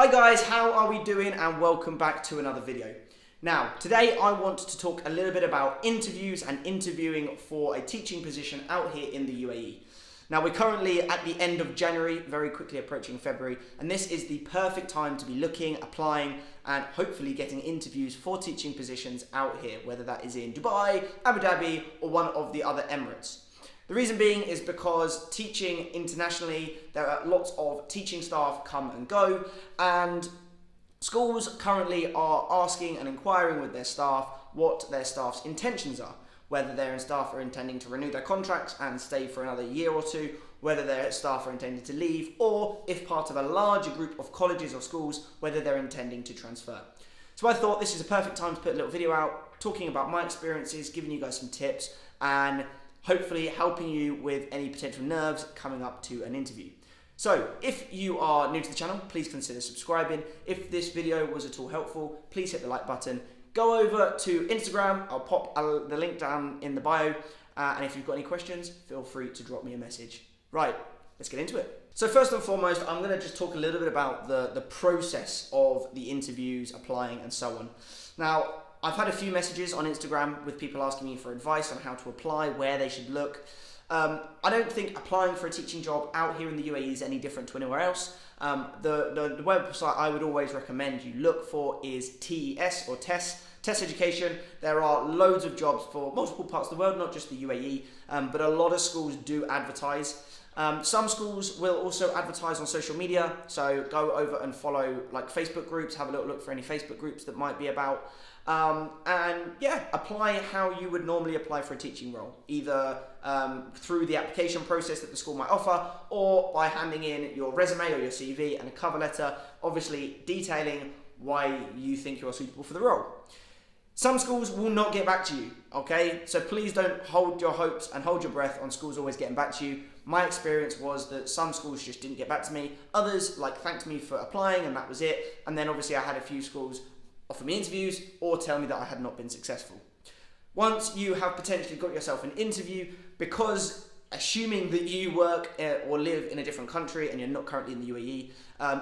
Hi guys, how are we doing? And welcome back to another video. Now, today I want to talk a little bit about interviews and interviewing for a teaching position out here in the UAE. Now, we're currently at the end of January, very quickly approaching February, and this is the perfect time to be looking, applying, and hopefully getting interviews for teaching positions out here, whether that is in Dubai, Abu Dhabi, or one of the other Emirates. The reason being is because teaching internationally, there are lots of teaching staff come and go, and schools currently are asking and inquiring with their staff what their staff's intentions are, whether their staff are intending to renew their contracts and stay for another year or two, whether their staff are intending to leave, or if part of a larger group of colleges or schools, whether they're intending to transfer. So I thought this is a perfect time to put a little video out, talking about my experiences, giving you guys some tips, and hopefully helping you with any potential nerves coming up to an interview. So if you are new to the channel, please consider subscribing. If this video was at all helpful, please hit the like button. Go over to Instagram, I'll pop the link down in the bio, and if you've got any questions, feel free to drop me a message. Right, let's get into it. So first and foremost, I'm going to just talk a little bit about the process of the interviews, applying, and so on. Now, I've had a few messages on Instagram with people asking me for advice on how to apply, where they should look. I don't think applying for a teaching job out here in the UAE is any different to anywhere else. The website I would always recommend you look for is TES or TES Education. There are loads of jobs for multiple parts of the world, not just the UAE, but a lot of schools do advertise. Some schools will also advertise on social media, so go over and follow like Facebook groups, have a little look for any Facebook groups that might be about. And yeah, apply how you would normally apply for a teaching role, either through the application process that the school might offer, or by handing in your resume or your CV and a cover letter, obviously detailing why you think you are suitable for the role. Some schools will not get back to you, okay? So please don't hold your hopes and hold your breath on schools always getting back to you. My experience was that some schools just didn't get back to me. Others thanked me for applying and that was it. And then obviously I had a few schools offer me interviews or tell me that I had not been successful. Once you have potentially got yourself an interview, because assuming that you work or live in a different country and you're not currently in the UAE,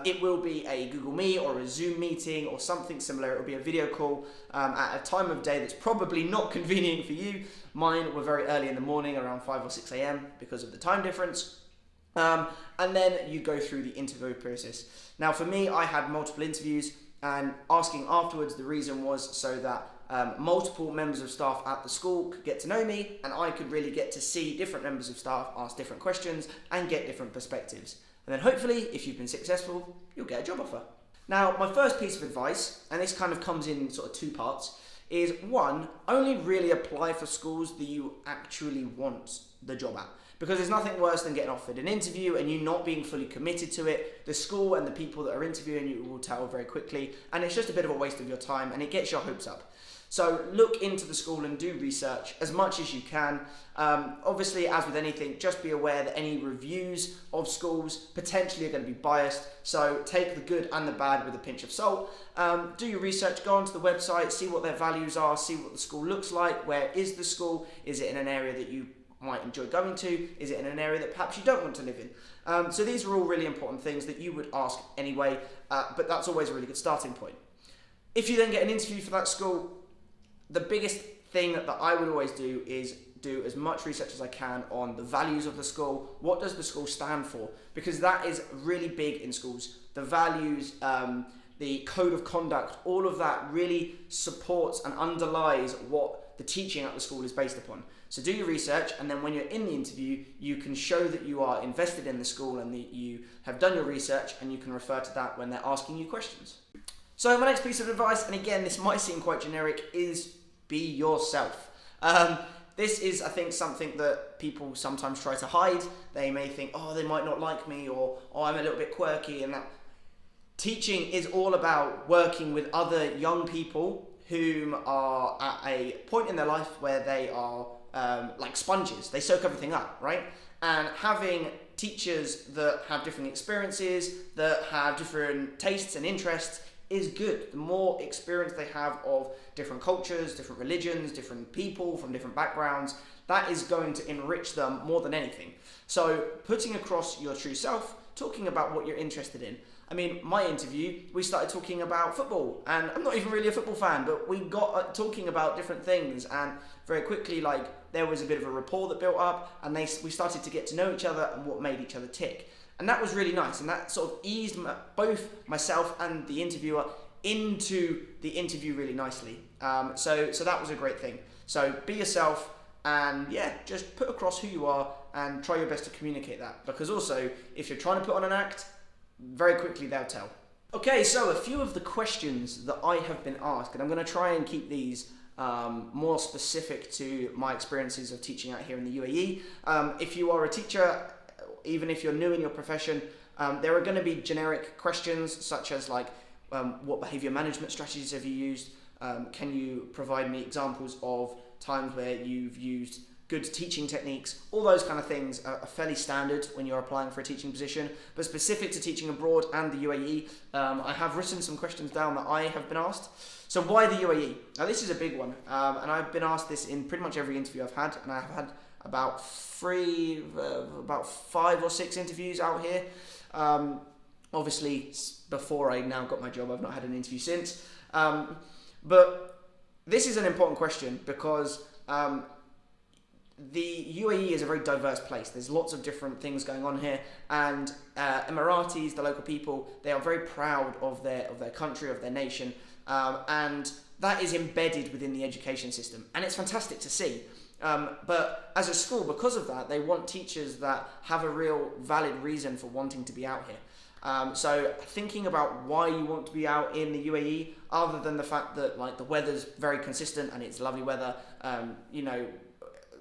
it will be a Google Meet or a Zoom meeting or something similar. It will be a video call at a time of day that's probably not convenient for you. Mine were very early in the morning, around 5 or 6 a.m. because of the time difference. And then you go through the interview process. Now for me, I had multiple interviews, and asking afterwards, the reason was so that multiple members of staff at the school could get to know me, and I could really get to see different members of staff ask different questions and get different perspectives. And then hopefully, if you've been successful, you'll get a job offer. Now, my first piece of advice, and this kind of comes in sort of two parts, is one, only really apply for schools that you actually want the job at. Because there's nothing worse than getting offered an interview and you not being fully committed to it. The school and the people that are interviewing you will tell very quickly, and it's just a bit of a waste of your time and it gets your hopes up. So look into the school and do research as much as you can. Obviously, as with anything, just be aware that any reviews of schools potentially are going to be biased. So take the good and the bad with a pinch of salt. Do your research, go onto the website, see what their values are, see what the school looks like. Where is the school? Is it in an area that you might enjoy going to? Is it in an area that perhaps you don't want to live in? So these are all really important things that you would ask anyway, but that's always a really good starting point. If you then get an interview for that school, the biggest thing that I would always do is do as much research as I can on the values of the school. What does the school stand for? Because that is really big in schools. The values, the code of conduct, all of that really supports and underlies what the teaching at the school is based upon. So do your research, and then when you're in the interview, you can show that you are invested in the school and that you have done your research, and you can refer to that when they're asking you questions. So my next piece of advice, and again, this might seem quite generic, is be yourself. This is, I think, something that people sometimes try to hide. They may think, oh, they might not like me, or oh, I'm a little bit quirky, and that. Teaching is all about working with other young people whom are at a point in their life where they are like sponges. They soak everything up, right? And having teachers that have different experiences, that have different tastes and interests is good. The more experience they have of different cultures, different religions, different people from different backgrounds, that is going to enrich them more than anything. So putting across your true self, talking about what you're interested in. I mean, my interview, we started talking about football, and I'm not even really a football fan, but we got talking about different things, and very quickly, like, there was a bit of a rapport that built up, and we started to get to know each other and what made each other tick. And that was really nice, and that sort of eased both myself and the interviewer into the interview really nicely. So that was a great thing. So be yourself, and yeah, just put across who you are and try your best to communicate that. Because also, if you're trying to put on an act, very quickly they'll tell. Okay, so a few of the questions that I have been asked, and I'm going to try and keep these more specific to my experiences of teaching out here in the UAE. If you are a teacher, even if you're new in your profession, there are going to be generic questions such as like, what behavior management strategies have you used? Can you provide me examples of times where you've used good teaching techniques? All those kind of things are fairly standard when you're applying for a teaching position, but specific to teaching abroad and the UAE, I have written some questions down that I have been asked. So why the UAE? Now this is a big one, and I've been asked this in pretty much every interview I've had, and I've had about 5 or 6 interviews out here. Obviously, before I now got my job, I've not had an interview since. But this is an important question because the UAE is a very diverse place. There's lots of different things going on here, and Emiratis, the local people, they are very proud of their country, of their nation, and that is embedded within the education system, and it's fantastic to see. But as a school, because of that, they want teachers that have a real valid reason for wanting to be out here. So thinking about why you want to be out in the UAE, other than the fact that like the weather's very consistent and it's lovely weather,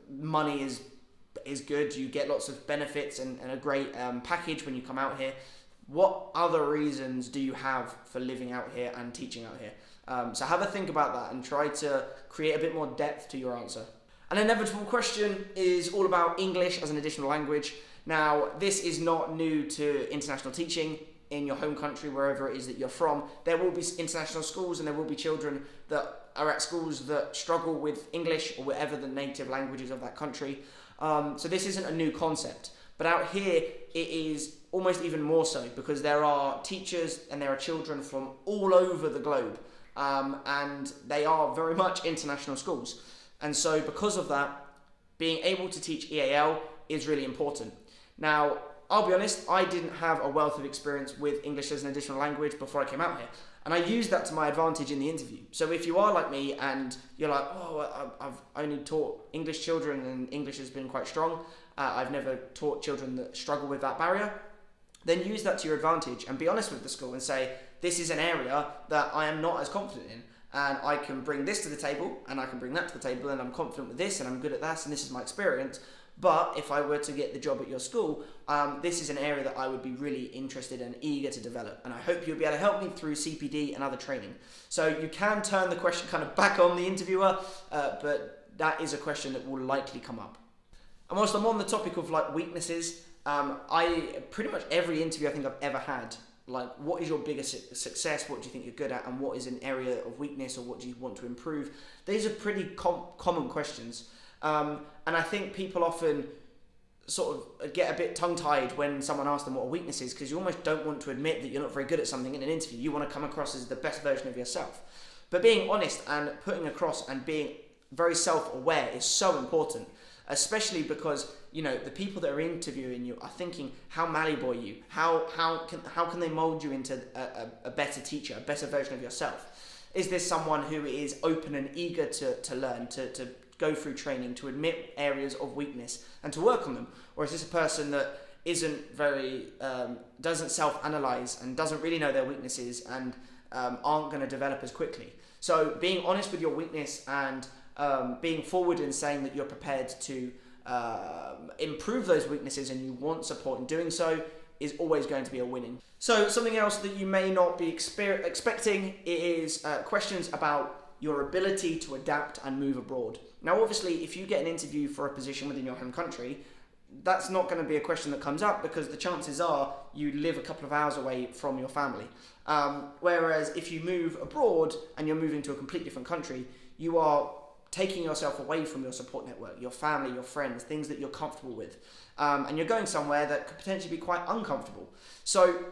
money is good, you get lots of benefits and a great package when you come out here. What other reasons do you have for living out here and teaching out here? So have a think about that and try to create a bit more depth to your answer. An inevitable question is all about English as an additional language. Now, this is not new to international teaching in your home country, wherever it is that you're from. There will be international schools and there will be children that are at schools that struggle with English or whatever the native languages of that country. So this isn't a new concept. But out here, it is almost even more so because there are teachers and there are children from all over the globe. And they are very much international schools. And so because of that, being able to teach EAL is really important. Now, I'll be honest, I didn't have a wealth of experience with English as an additional language before I came out here. And I used that to my advantage in the interview. So if you are like me and you're like, oh, I've only taught English children and English has been quite strong, I've never taught children that struggle with that barrier, then use that to your advantage and be honest with the school and say, this is an area that I am not as confident in. And I can bring this to the table and I can bring that to the table and I'm confident with this and I'm good at that and this is my experience. But if I were to get the job at your school, this is an area that I would be really interested and eager to develop. And I hope you'll be able to help me through CPD and other training. So you can turn the question kind of back on the interviewer, but that is a question that will likely come up. And whilst I'm on the topic of like weaknesses, I pretty much every interview I think I've ever had, like what is your biggest success, what do you think you're good at, and what is an area of weakness or what do you want to improve? These are pretty common questions. And I think people often sort of get a bit tongue-tied when someone asks them what a weakness is because you almost don't want to admit that you're not very good at something in an interview. You want to come across as the best version of yourself. But being honest and putting across and being very self-aware is so important, especially because, you know, the people that are interviewing you are thinking, how malleable are you? How can they mold you into a better teacher, a better version of yourself? Is this someone who is open and eager to learn, to go through training, to admit areas of weakness and to work on them? Or is this a person that isn't very, doesn't self-analyze and doesn't really know their weaknesses and aren't going to develop as quickly? So being honest with your weakness and being forward in saying that you're prepared to improve those weaknesses and you want support in doing so is always going to be a winning. So something else that you may not be expecting is questions about your ability to adapt and move abroad. Now, obviously, if you get an interview for a position within your home country, that's not going to be a question that comes up because the chances are you live a couple of hours away from your family. Whereas if you move abroad and you're moving to a completely different country, you are taking yourself away from your support network, your family, your friends, things that you're comfortable with. And you're going somewhere that could potentially be quite uncomfortable. So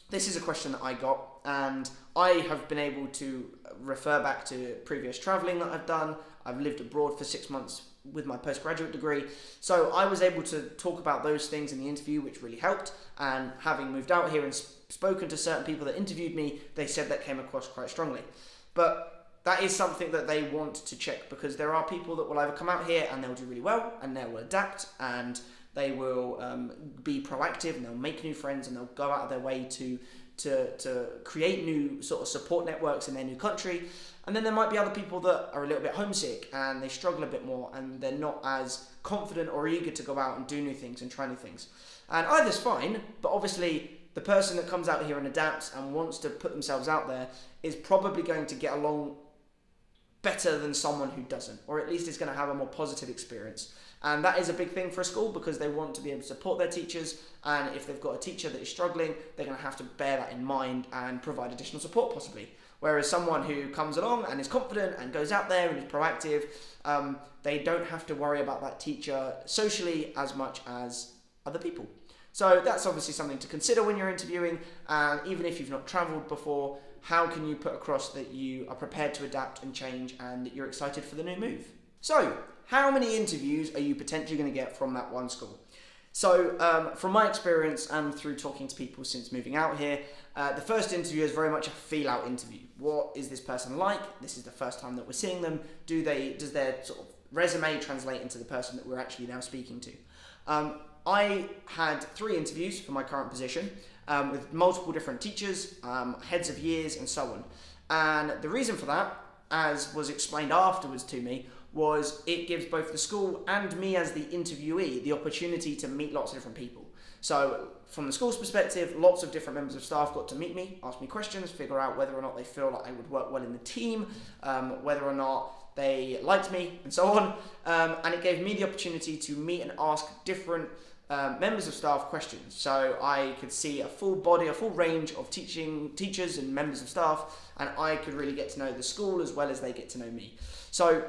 this is a question that I got, and I have been able to refer back to previous travelling that I've done. I've lived abroad for 6 months with my postgraduate degree, so I was able to talk about those things in the interview, which really helped. And having moved out here and spoken to certain people that interviewed me, they said that came across quite strongly. But that is something that they want to check, because there are people that will either come out here and they'll do really well and they will adapt and they will be proactive and they'll make new friends and they'll go out of their way to create new sort of support networks in their new country. And then there might be other people that are a little bit homesick and they struggle a bit more and they're not as confident or eager to go out and do new things and try new things. And either's fine, but obviously the person that comes out here and adapts and wants to put themselves out there is probably going to get along better than someone who doesn't, or at least is going to have a more positive experience. And that is a big thing for a school, because they want to be able to support their teachers, and if they've got a teacher that is struggling, they're going to have to bear that in mind and provide additional support possibly. Whereas someone who comes along and is confident and goes out there and is proactive, they don't have to worry about that teacher socially as much as other people. So that's obviously something to consider when you're interviewing, and even if you've not travelled before, how can you put across that you are prepared to adapt and change and that you're excited for the new move? So, how many interviews are you potentially going to get from that one school? So, from my experience and through talking to people since moving out here, the first interview is very much a feel-out interview. What is this person like? This is the first time that we're seeing them. Does their sort of resume translate into the person that we're actually now speaking to? I had 3 interviews for my current position with multiple different teachers, heads of years, and so on. And the reason for that, as was explained afterwards to me, was it gives both the school and me as the interviewee the opportunity to meet lots of different people. So from the school's perspective, lots of different members of staff got to meet me, ask me questions, figure out whether or not they feel like I would work well in the team, whether or not they liked me, and so on. And it gave me the opportunity to meet and ask different members of staff questions, so I could see a full range of teachers and members of staff, and I could really get to know the school as well as they get to know me. So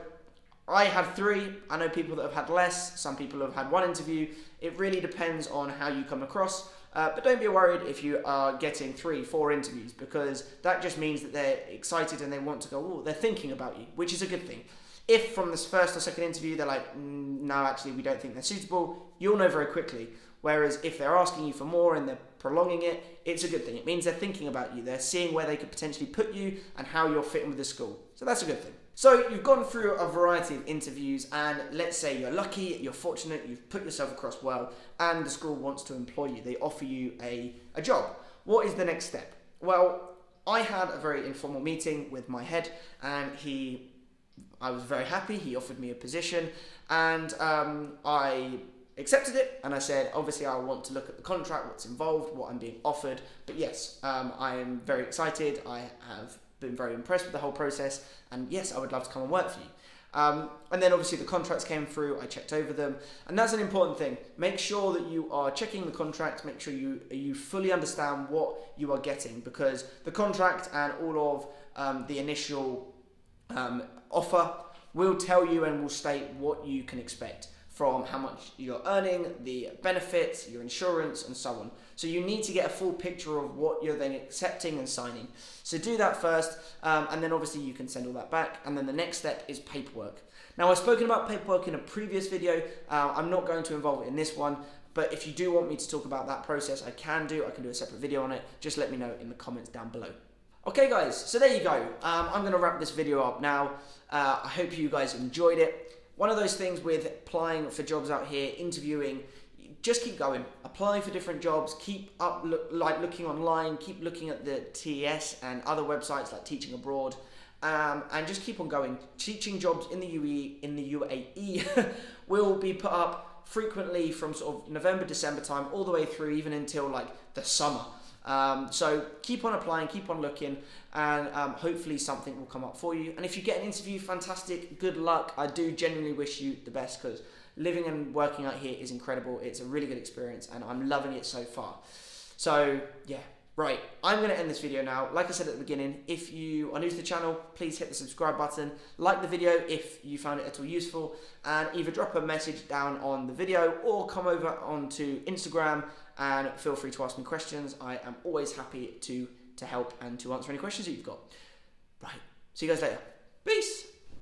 I had 3. I know people that have had less. Some people have had 1 interview. It really depends on how you come across. But don't be worried if you are getting 3, 4 interviews, because that just means that they're excited and they want to go. They're thinking about you, which is a good thing. If from this first or second interview they're like, no, actually we don't think they're suitable, you'll know very quickly. Whereas if they're asking you for more and they're prolonging it, it's a good thing. It means they're thinking about you. They're seeing where they could potentially put you and how you're fitting with the school. So that's a good thing. So you've gone through a variety of interviews, and let's say you're lucky, you're fortunate, you've put yourself across well, and the school wants to employ you. They offer you a job. What is the next step? Well, I had a very informal meeting with my head, and I was very happy. He offered me a position, and I accepted it, and I said, obviously I want to look at the contract, what's involved, what I'm being offered, but yes, I am very excited. I have been very impressed with the whole process, and yes, I would love to come and work for you. And then obviously the contracts came through, I checked over them, and that's an important thing. Make sure that you are checking the contracts, make sure you fully understand what you are getting, because the contract and all of the initial offer will tell you and will state what you can expect, from how much you're earning, the benefits, your insurance, and so on. So you need to get a full picture of what you're then accepting and signing. So do that first, and then obviously you can send all that back, and then the next step is paperwork. Now, I've spoken about paperwork in a previous video. I'm not going to involve it in this one, but if you do want me to talk about that process, I can do a separate video on it. Just let me know in the comments down below. Okay guys, so there you go. I'm going to wrap this video up now. I hope you guys enjoyed it. One of those things with applying for jobs out here, interviewing, just keep going. Apply for different jobs, keep looking online, keep looking at the TES and other websites like Teaching Abroad, and just keep on going. Teaching jobs in the UAE will be put up frequently from sort of November, December time all the way through, even until like the summer. So keep on applying, keep on looking, and hopefully something will come up for you. And if you get an interview, fantastic, good luck. I do genuinely wish you the best, because living and working out here is incredible. It's a really good experience, and I'm loving it so far. So yeah, right, I'm going to end this video now. Like I said at the beginning, if you are new to the channel, please hit the subscribe button, like the video if you found it at all useful, and either drop a message down on the video or come over onto Instagram and feel free to ask me questions. I am always happy to help and to answer any questions that you've got. Right, see you guys later. Peace.